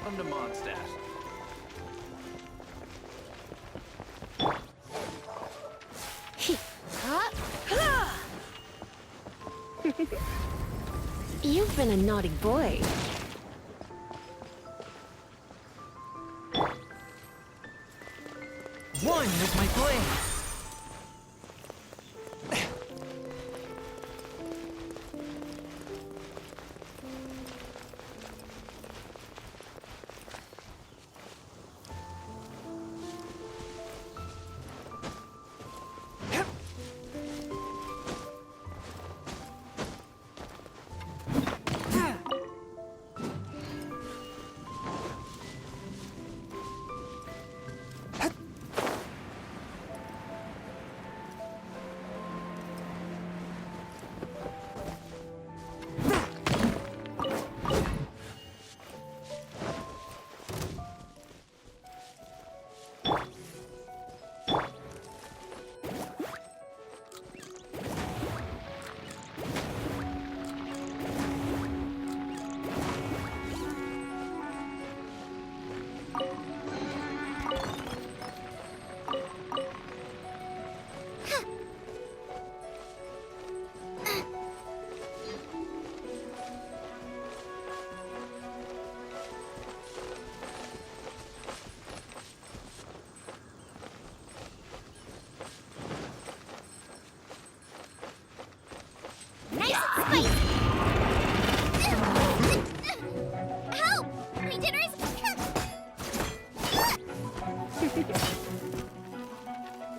Welcome to Mondstadt. You've been a naughty boy. One with my blade.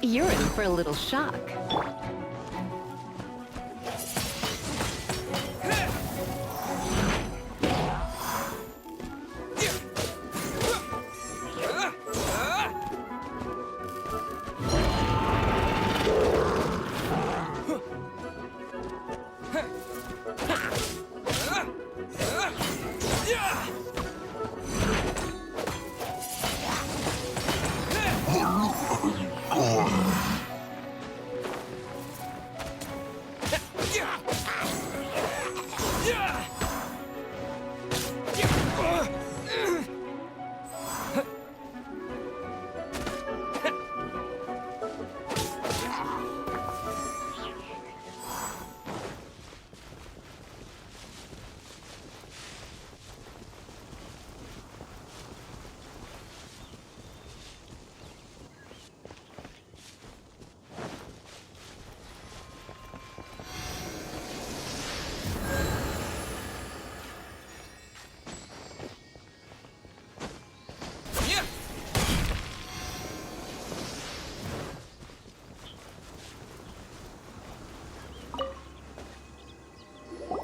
You're in for a little shock.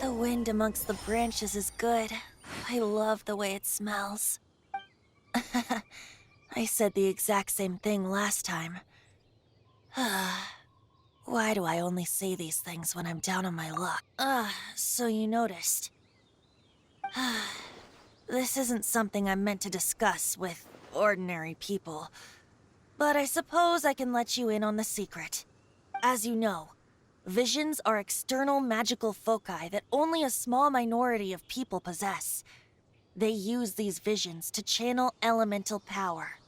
The wind amongst the branches is good. I love the way it smells. I said the exact same thing last time. Why do I only say these things when I'm down on my luck? So you noticed. This isn't something I'm meant to discuss with ordinary people. But I suppose I can let you in on the secret. As you know, visions are external magical foci that only a small minority of people possess. They use these visions to channel elemental power.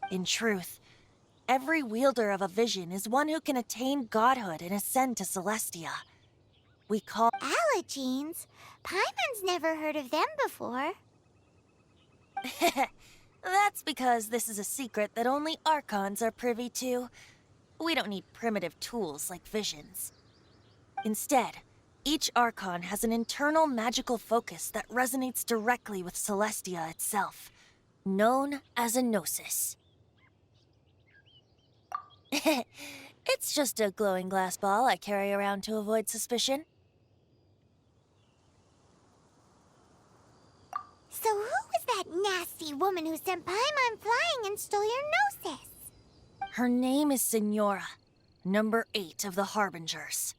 In truth, every wielder of a vision is one who can attain godhood and ascend to Celestia. We call... Allergenes? Paimon's never heard of them before. That's because this is a secret that only Archons are privy to. We don't need primitive tools like visions. Instead, each Archon has an internal magical focus that resonates directly with Celestia itself, known as a gnosis. It's just a glowing glass ball I carry around to avoid suspicion. So who was that nasty woman who sent Paimon flying and stole your gnosis? Her name is Signora, number 8 of the Harbingers.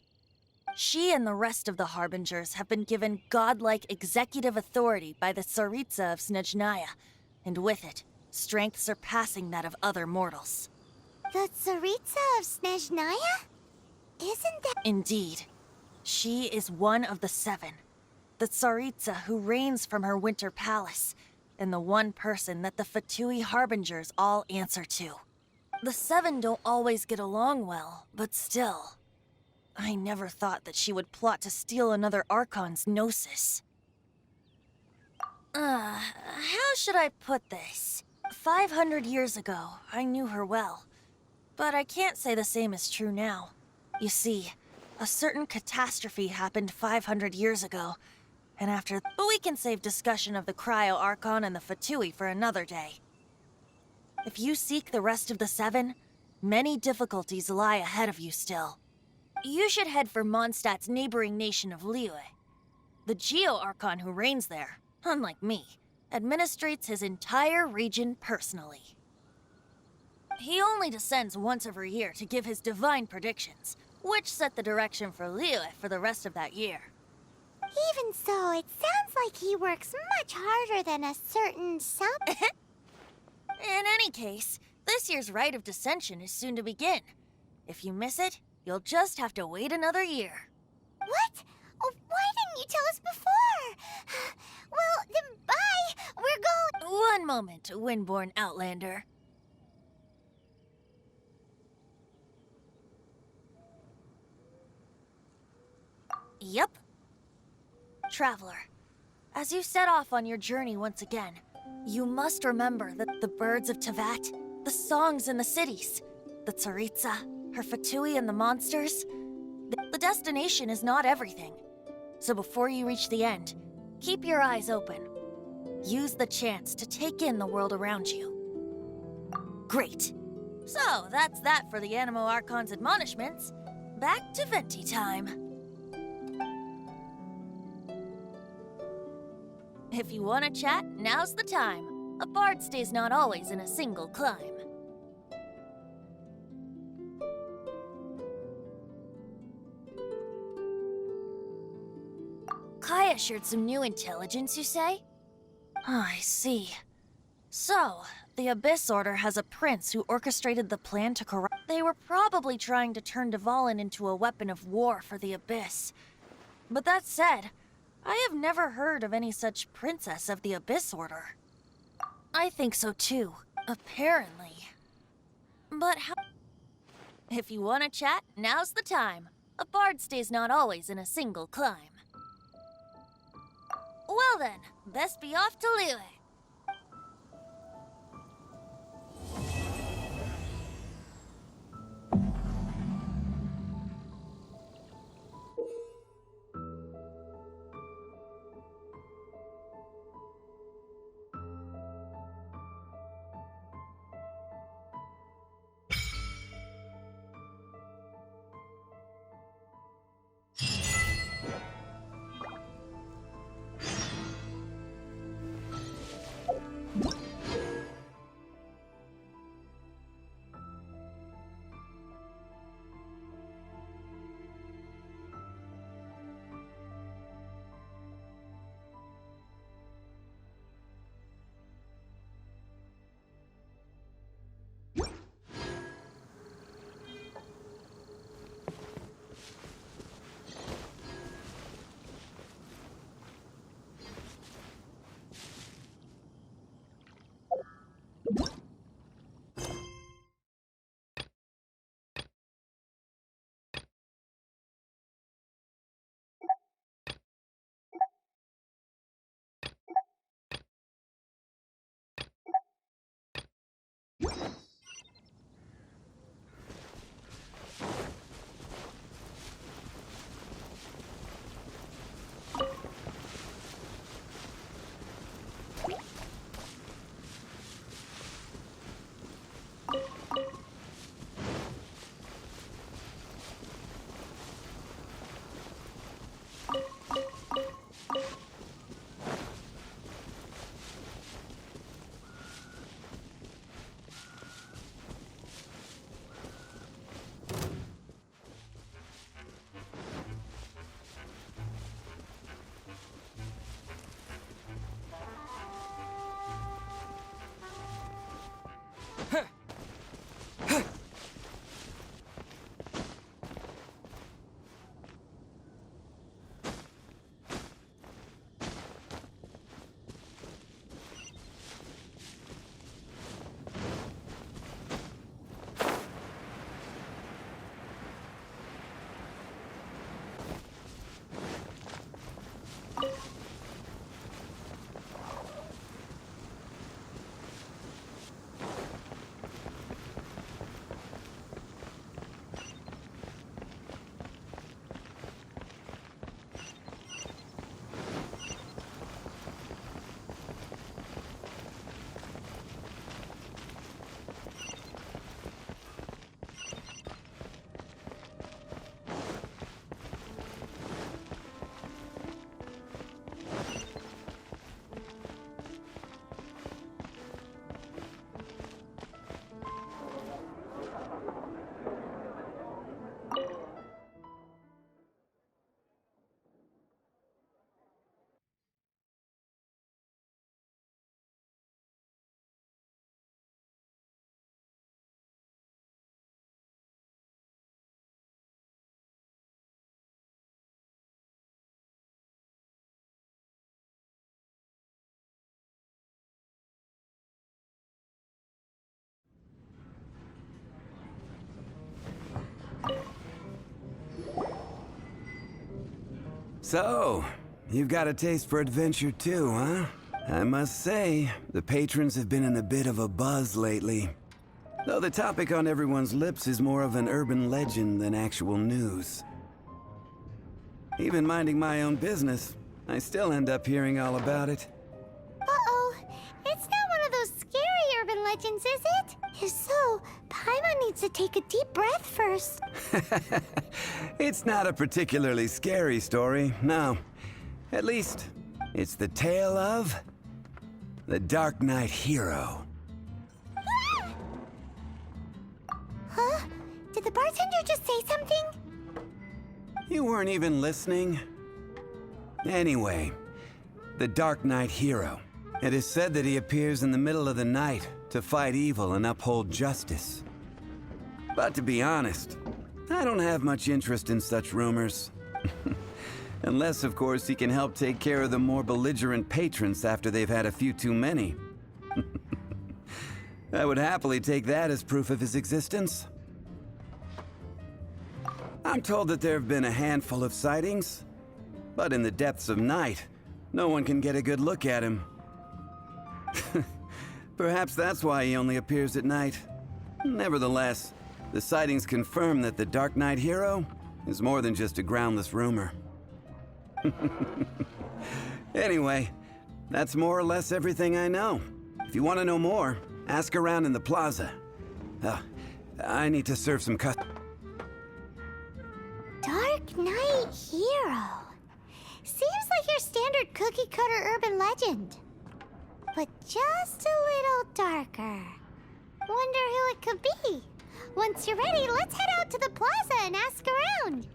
She and the rest of the Harbingers have been given godlike executive authority by the Tsaritsa of Snezhnaya, and with it, strength surpassing that of other mortals. The Tsaritsa of Snezhnaya? Isn't that... Indeed. She is one of the 7. The Tsaritsa who reigns from her winter palace, and the one person that the Fatui Harbingers all answer to. The seven don't always get along well, but still. I never thought that she would plot to steal another Archon's Gnosis. How should I put this? 500 years ago, I knew her well. But I can't say the same is true now. You see, a certain catastrophe happened 500 years ago, and after... But we can save discussion of the Cryo-Archon and the Fatui for another day. If you seek the rest of the seven, many difficulties lie ahead of you still. You should head for Mondstadt's neighboring nation of Liyue. The Geo-Archon who reigns there, unlike me, administrates his entire region personally. He only descends once every year to give his divine predictions, which set the direction for Liyue for the rest of that year. Even so, it sounds like he works much harder than a certain In any case, this year's Rite of Descension is soon to begin. If you miss it, you'll just have to wait another year. What? Oh, why didn't you tell us before? Well, then bye. We're going... One moment, Windborn Outlander. Yep. Traveler, as you set off on your journey once again, you must remember that the birds of Teyvat, the songs in the cities, the Tsaritsa, her Fatui and the monsters, the destination is not everything. So before you reach the end, keep your eyes open. Use the chance to take in the world around you. Great. So that's that for the Animo Archon's admonishments. Back to Venti time. If you want to chat, now's the time. A bard stays not always in a single climb. Kaya shared some new intelligence, you say? Oh, I see. So, the Abyss Order has a prince who orchestrated the plan to corrupt... They were probably trying to turn Dvalin into a weapon of war for the Abyss. But that said, I have never heard of any such princess of the Abyss Order. I think so too, apparently. But how... If you want to chat, now's the time. A bard stays not always in a single climb. Well then, best be off to Liyue. So, you've got a taste for adventure too, huh? I must say, the patrons have been in a bit of a buzz lately. Though the topic on everyone's lips is more of an urban legend than actual news. Even minding my own business, I still end up hearing all about it. Uh-oh. It's not one of those scary urban legends, is it? If so, Paimon needs to take a deep breath first. It's not a particularly scary story, no. At least, it's the tale of the Dark Knight hero. Huh? Did the bartender just say something? You weren't even listening. Anyway, the Dark Knight hero. It is said that he appears in the middle of the night to fight evil and uphold justice. But to be honest, I don't have much interest in such rumors. Unless, of course, he can help take care of the more belligerent patrons after they've had a few too many. I would happily take that as proof of his existence. I'm told that there have been a handful of sightings, but in the depths of night, no one can get a good look at him. Perhaps that's why he only appears at night. Nevertheless, the sightings confirm that the Dark Knight hero is more than just a groundless rumor. Anyway, that's more or less everything I know. If you want to know more, ask around in the plaza. I need to serve some customers. Dark Knight hero. Seems like your standard cookie-cutter urban legend. But just a little darker. Wonder who it could be. Once you're ready, let's head out to the plaza and ask around.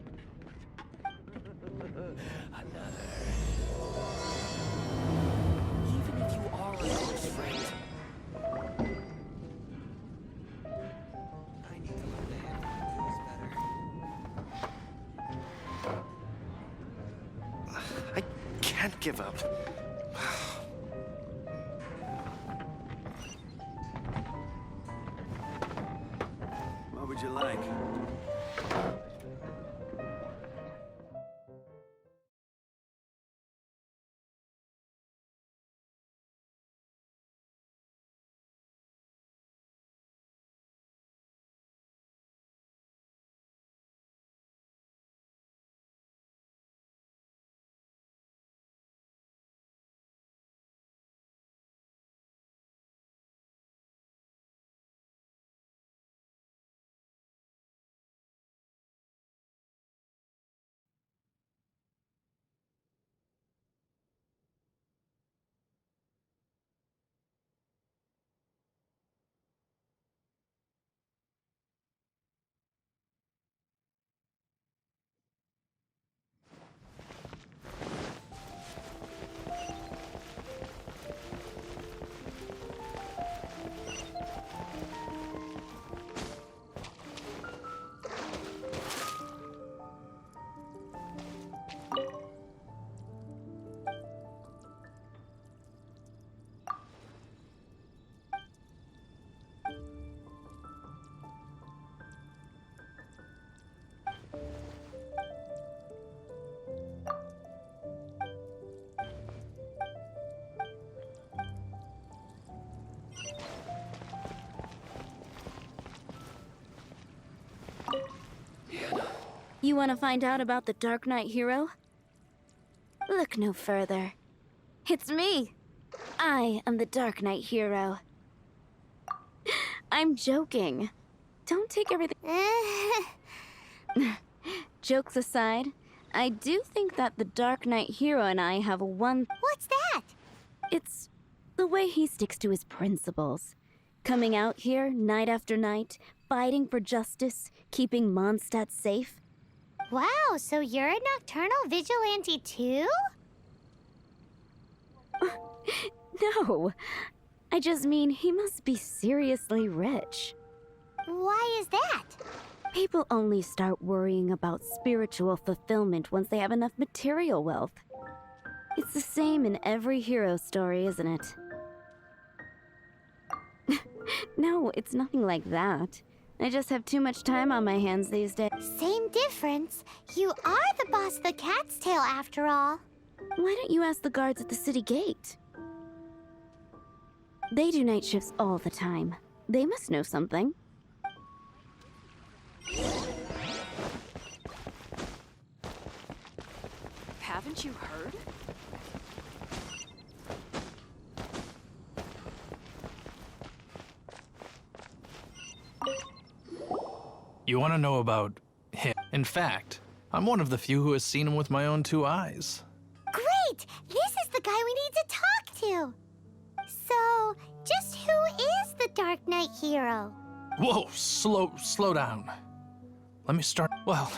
Even if you are a close friend, I need to learn to handle things better. I can't give up. What would you like? You want to find out about the Dark Knight hero? Look no further. It's me! I am the Dark Knight hero. I'm joking. Don't take everything... Jokes aside, I do think that the Dark Knight hero and I have one... What's that? It's the way he sticks to his principles. Coming out here night after night, fighting for justice, keeping Mondstadt safe. Wow, so you're a nocturnal vigilante too? No, I just mean he must be seriously rich. Why is that? People only start worrying about spiritual fulfillment once they have enough material wealth. It's the same in every hero story, isn't it? No, it's nothing like that. I just have too much time on my hands these days. Same difference. You are the boss of the Cat's Tail after all. Why don't you ask the guards at the city gate? They do night shifts all the time. They must know something. Haven't you heard? You want to know about him? In fact, I'm one of the few who has seen him with my own two eyes. Great! This is the guy we need to talk to. So, just who is the Dark Knight hero? Whoa, slow down. Let me start. Well,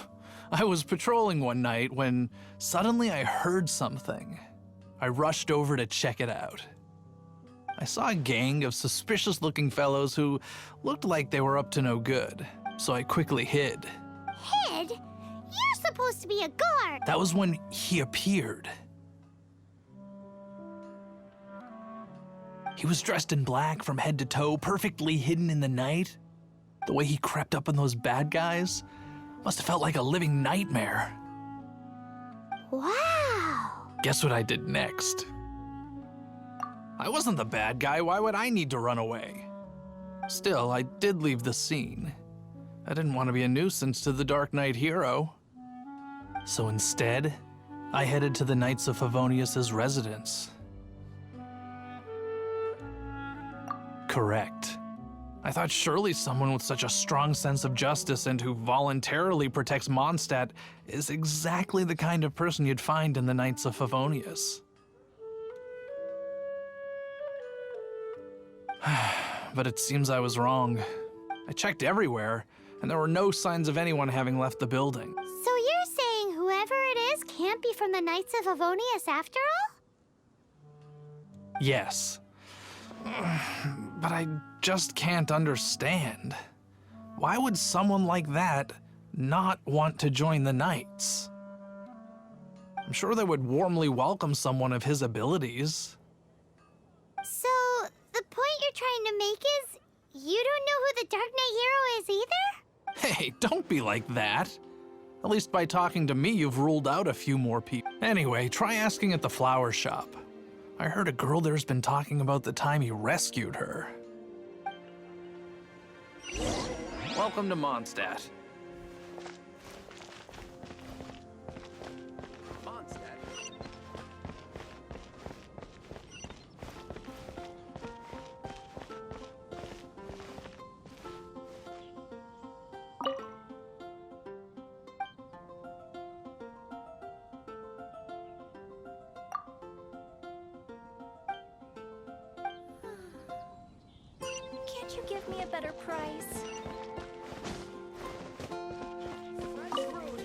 I was patrolling one night when suddenly I heard something. I rushed over to check it out. I saw a gang of suspicious-looking fellows who looked like they were up to no good, so I quickly hid. Hid? You're supposed to be a guard. That was when he appeared. He was dressed in black from head to toe, perfectly hidden in the night. The way he crept up on those bad guys must have felt like a living nightmare. Wow. Guess what I did next? I wasn't the bad guy. Why would I need to run away? Still, I did leave the scene. I didn't want to be a nuisance to the Dark Knight hero. So instead, I headed to the Knights of Favonius's residence. Correct. I thought surely someone with such a strong sense of justice and who voluntarily protects Mondstadt is exactly the kind of person you'd find in the Knights of Favonius. But it seems I was wrong. I checked everywhere, and there were no signs of anyone having left the building. So you're saying whoever it is can't be from the Knights of Favonius after all? Yes. But I just can't understand. Why would someone like that not want to join the Knights? I'm sure they would warmly welcome someone of his abilities. So, the point you're trying to make is you don't know who the Dark Knight hero is either? Hey, don't be like that. At least by talking to me, you've ruled out a few more people. Anyway, try asking at the flower shop. I heard a girl there's been talking about the time he rescued her. Welcome to Mondstadt. Can't you give me a better price?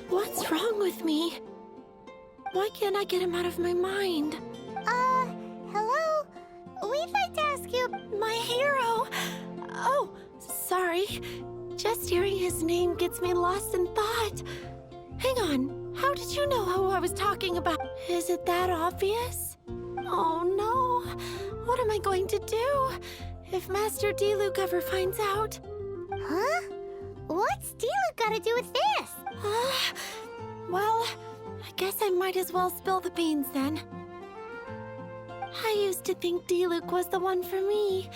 What's wrong with me? Why can't I get him out of my mind? Hello? We'd like to ask you... My hero! Oh, sorry. Just hearing his name gets me lost in thought. Hang on, how did you know who I was talking about? Is it that obvious? Oh no, what am I going to do if Master D-Luke ever finds out? Huh? What's D-Luke got to do with this? Well, I guess I might as well spill the beans then. I used to think D-Luke was the one for me.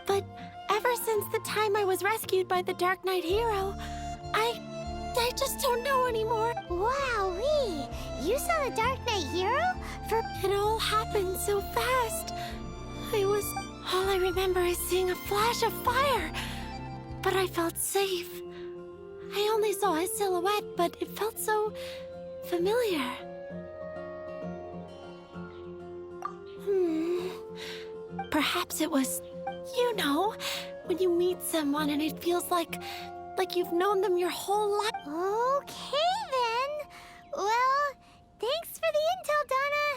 But ever since the time I was rescued by the Dark Knight hero, I just don't know anymore. Wowee! You saw the Dark Knight hero? It all happened so fast. All I remember is seeing a flash of fire. But I felt safe. I only saw his silhouette, but it felt so familiar. Perhaps it was, when you meet someone and it feels like you've known them your whole life. Okay, then. Well, thanks for the intel, Donna.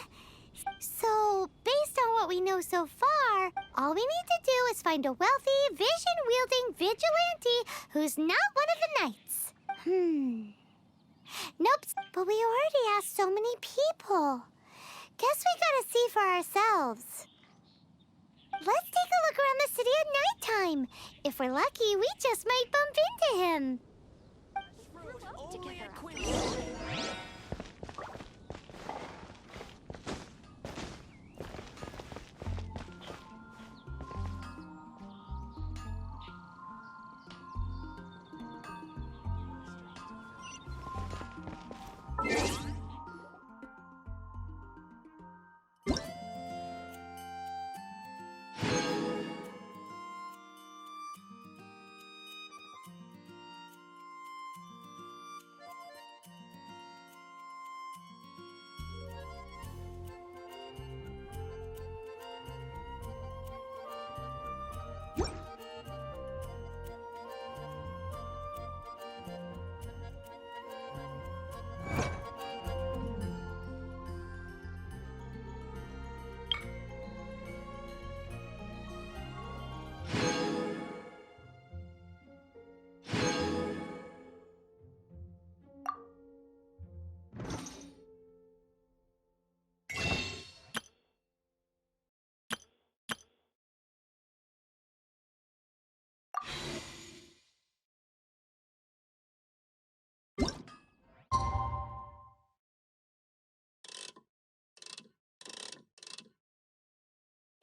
So, based on what we know so far, all we need to do is find a wealthy, vision-wielding vigilante who's not one of the knights. Nope, but we already asked so many people. Guess we gotta see for ourselves. Let's take a look around the city at nighttime. If we're lucky, we just might bump into him.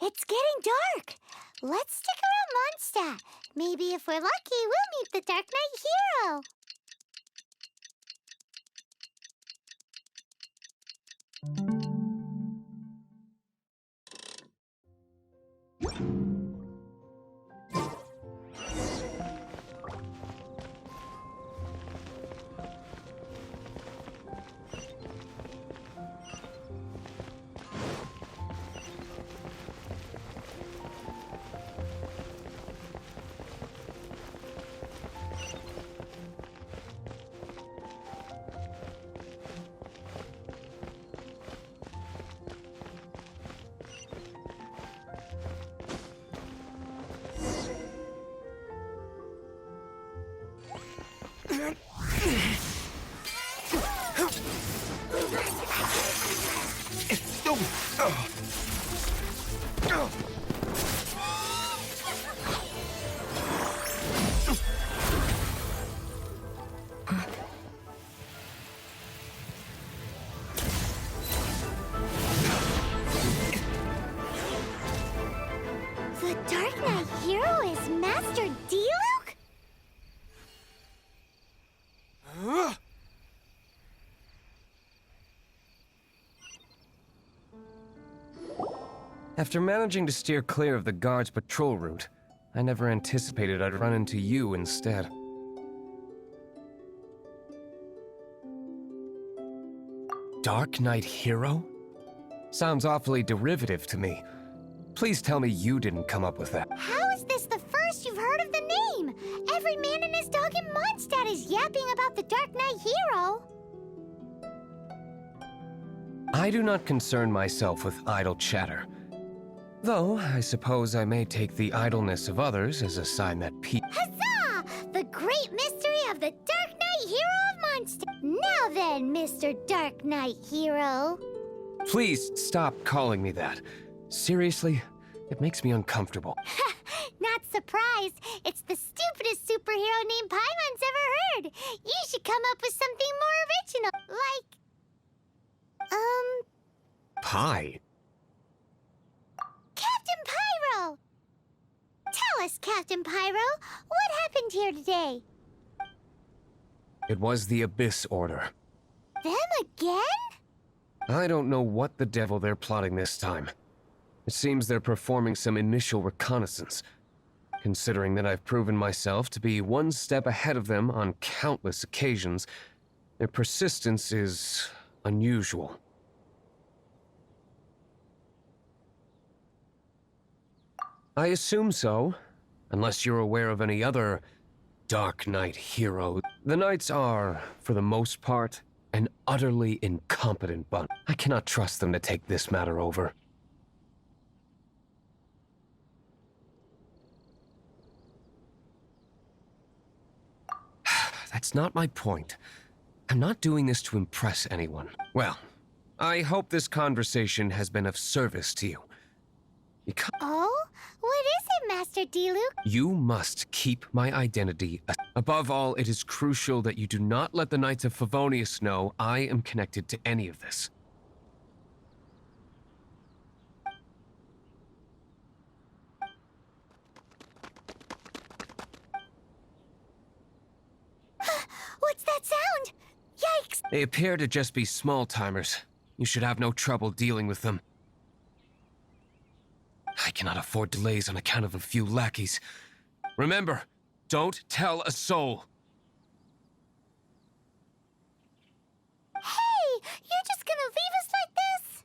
It's getting dark. Let's stick around Mondstadt. Maybe if we're lucky, we'll meet the Dark Knight hero. The Dark Knight hero is Master Diluc? After managing to steer clear of the guard's patrol route, I never anticipated I'd run into you instead. Dark Knight hero? Sounds awfully derivative to me. Please tell me you didn't come up with that. How is this the first you've heard of the name? Every man and his dog in Mondstadt is yapping about the Dark Knight hero. I do not concern myself with idle chatter. Though, I suppose I may take the idleness of others as a sign that Huzzah! The great mystery of the Dark Knight hero of Mondstadt. Now then, Mr. Dark Knight hero. Please stop calling me that. Seriously, it makes me uncomfortable. Not surprised. It's the stupidest superhero name Paimon's ever heard. You should come up with something more original, like... Pie? Captain Pyro! Tell us, Captain Pyro, what happened here today? It was the Abyss Order. Them again? I don't know what the devil they're plotting this time. It seems they're performing some initial reconnaissance. Considering that I've proven myself to be one step ahead of them on countless occasions, their persistence is unusual. I assume so, unless you're aware of any other Dark Knight hero. The Knights are, for the most part, an utterly incompetent bunch. I cannot trust them to take this matter over. That's not my point. I'm not doing this to impress anyone. Well, I hope this conversation has been of service to you. Oh? Master Diluc. You must keep my identity. Above all, it is crucial that you do not let the Knights of Favonius know I am connected to any of this. What's that sound? Yikes! They appear to just be small-timers. You should have no trouble dealing with them. I cannot afford delays on account of a few lackeys. Remember, don't tell a soul. Hey! You're just gonna leave us like this?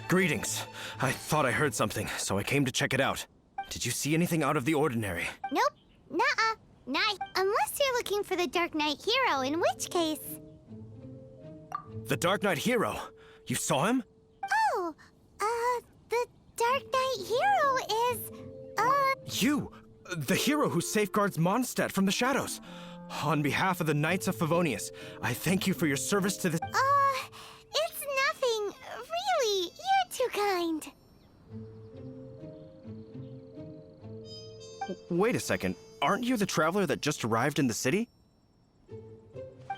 Greetings. I thought I heard something, so I came to check it out. Did you see anything out of the ordinary? Nope. Nuh-uh. Not unless you're looking for the Dark Knight hero, in which case... The Dark Knight hero? You saw him? Oh, the Dark Knight hero is, You! The hero who safeguards Mondstadt from the shadows. On behalf of the Knights of Favonius, I thank you for your service to the... It's nothing. Really, you're too kind. Wait a second. Aren't you the traveler that just arrived in the city?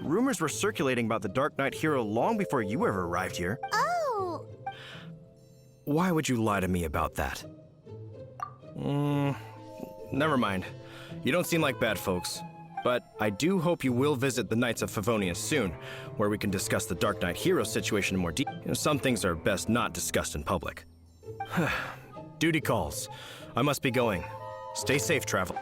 Rumors were circulating about the Dark Knight hero long before you ever arrived here. Oh. Why would you lie to me about that? Never mind. You don't seem like bad folks. But I do hope you will visit the Knights of Favonius soon, where we can discuss the Dark Knight hero situation in more detail. Some things are best not discussed in public. Duty calls. I must be going. Stay safe, traveler.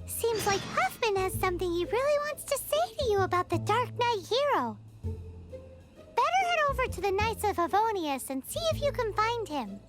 Seems like Huffman has something he really wants to say to you about the Dark Knight hero. Better head over to the Knights of Favonius and see if you can find him.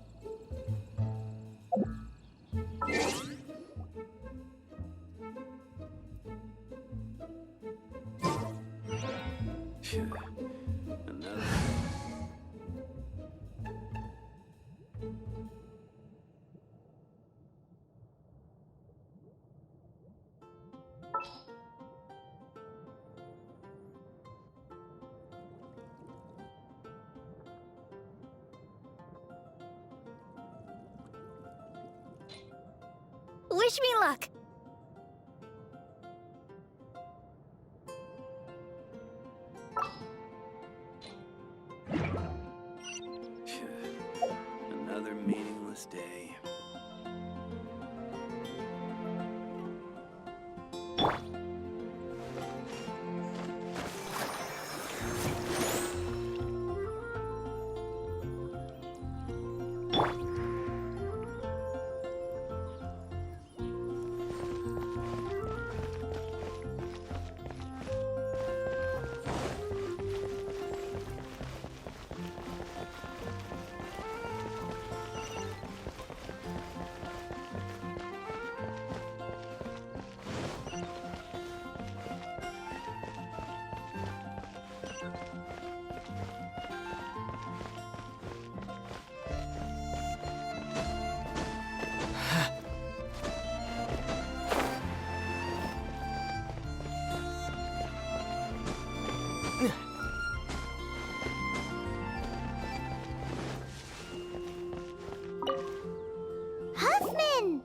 Wish me luck. Another meaningless day. Huffman!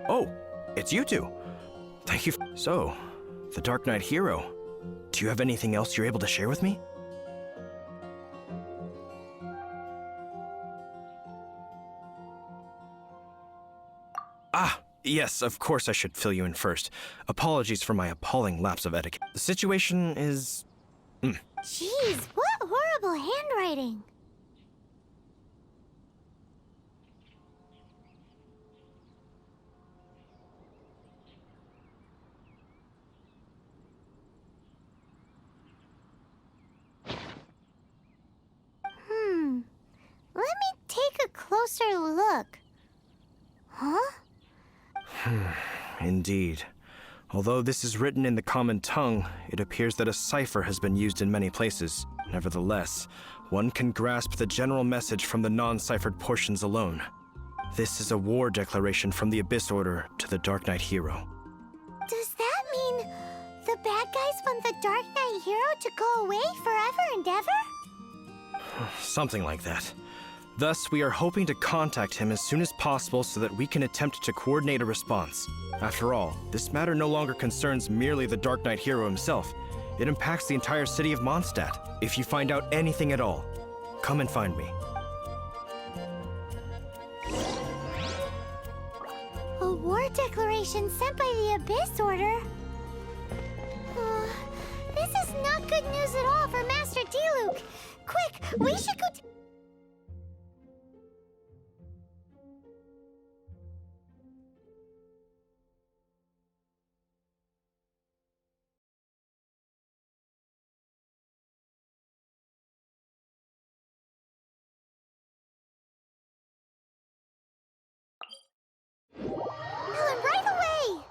Oh, it's you two. Thank you. So, the Dark Knight hero. Do you have anything else you're able to share with me? Yes, of course I should fill you in first. Apologies for my appalling lapse of etiquette. The situation is... Jeez, what horrible handwriting. closer look. Huh? Indeed. Although this is written in the common tongue, it appears that a cipher has been used in many places. Nevertheless, one can grasp the general message from the non-ciphered portions alone. This is a war declaration from the Abyss Order to the Dark Knight hero. Does that mean the bad guys want the Dark Knight hero to go away forever and ever? Something like that. Thus, we are hoping to contact him as soon as possible so that we can attempt to coordinate a response. After all, this matter no longer concerns merely the Dark Knight hero himself. It impacts the entire city of Mondstadt. If you find out anything at all, come and find me. A war declaration sent by the Abyss Order? This is not good news at all for Master Diluc. Quick, we should go tell him right away!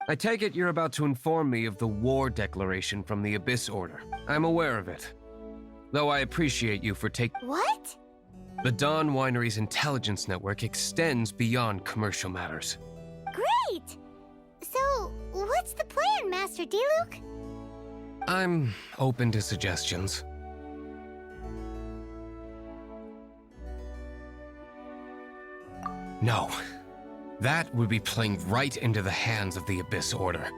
I take it you're about to inform me of the war declaration from the Abyss Order. I'm aware of it. Though I appreciate you for taking... What? The Dawn Winery's intelligence network extends beyond commercial matters. Great! So, what's the plan, Master D-Luke? I'm open to suggestions. No. That would be playing right into the hands of the Abyss Order.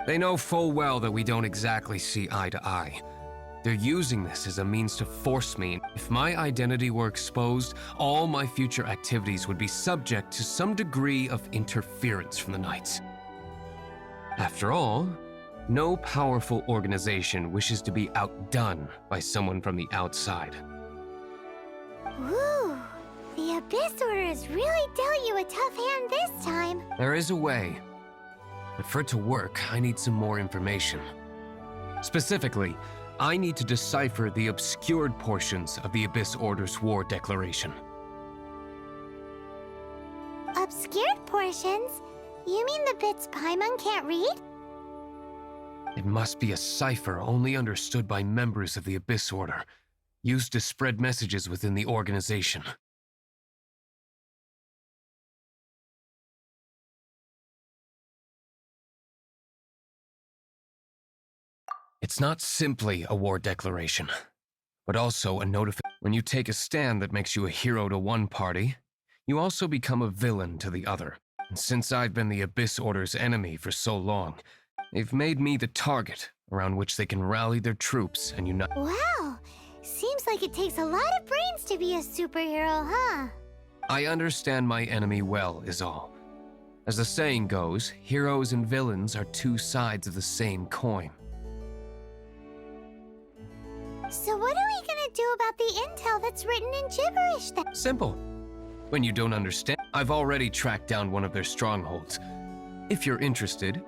They know full well that we don't exactly see eye to eye. They're using this as a means to force me. If my identity were exposed, all my future activities would be subject to some degree of interference from the Knights. After all, no powerful organization wishes to be outdone by someone from the outside. Woo! The Abyss Order has really dealt you a tough hand this time. There is a way. But for it to work, I need some more information. Specifically, I need to decipher the obscured portions of the Abyss Order's war declaration. Obscured portions? You mean the bits Paimon can't read? It must be a cipher only understood by members of the Abyss Order, used to spread messages within the organization. It's not simply a war declaration, but also a notification. When you take a stand that makes you a hero to one party, you also become a villain to the other. And since I've been the Abyss Order's enemy for so long, they've made me the target around which they can rally their troops and unite. Wow! Seems like it takes a lot of brains to be a superhero, huh? I understand my enemy well, is all. As the saying goes, heroes and villains are two sides of the same coin. So what are we gonna do about the intel that's written in gibberish then? Simple. When you don't understand, I've already tracked down one of their strongholds. If you're interested,